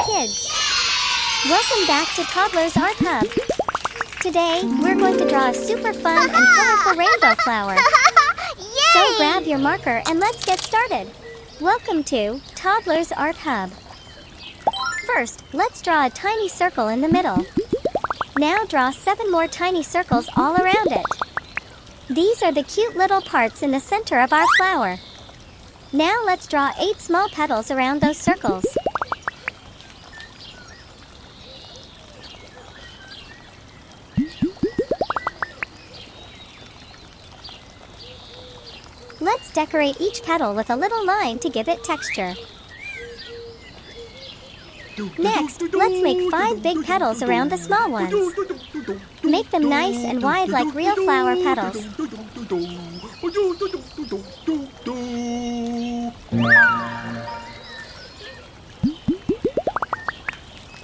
kids! Welcome back to Toddlers Art Hub. Today, we're going to draw a super fun and colorful rainbow flower. So grab your marker and let's get started. Welcome to Toddlers Art Hub. First, let's draw a tiny circle in the middle. Now draw 7 more tiny circles all around it. These are the cute little parts in the center of our flower. Now let's draw 8 small petals around those circles. Let's decorate each petal with a little line to give it texture. Next, let's make 5 big petals around the small ones. Make them nice and wide like real flower petals.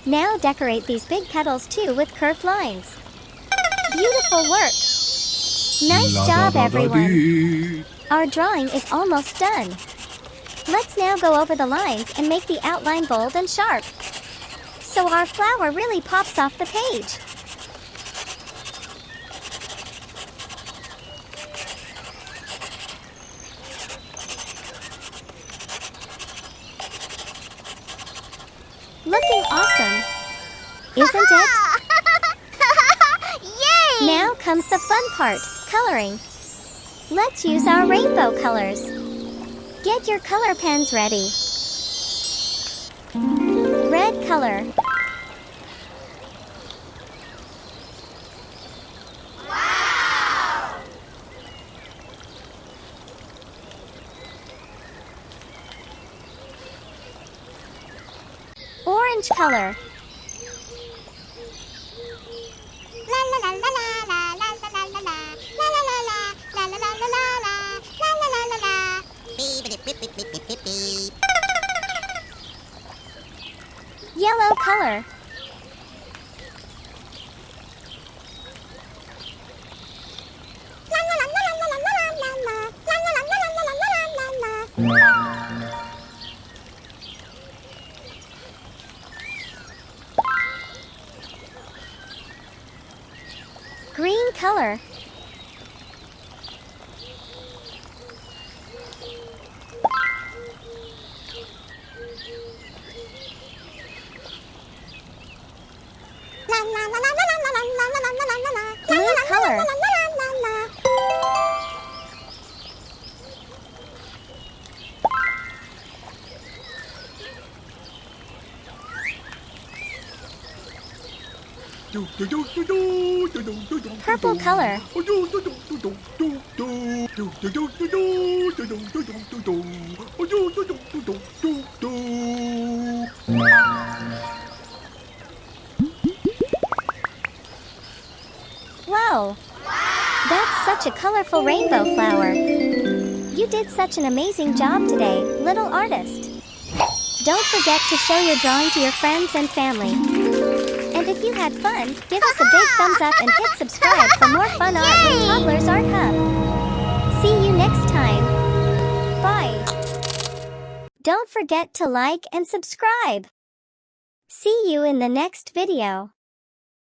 Now decorate these big petals too with curved lines. Beautiful work! Nice job, everyone! Our drawing is almost done. Let's now go over the lines and make the outline bold and sharp, so our flower really pops off the page. Looking awesome, isn't it? Yay! Now comes the fun part, coloring. Let's use our rainbow colors. Get your color pens ready. Red color. Wow! Orange color. Yellow color. Green color. Blue color. Purple color. Wow! That's such a colorful rainbow flower. You did such an amazing job today, little artist. Don't forget to show your drawing to your friends and family. And if you had fun, give us a big thumbs up and hit subscribe for more fun art with Toddlers Art Hub. See you next time. Bye. Don't forget to like and subscribe. See you in the next video.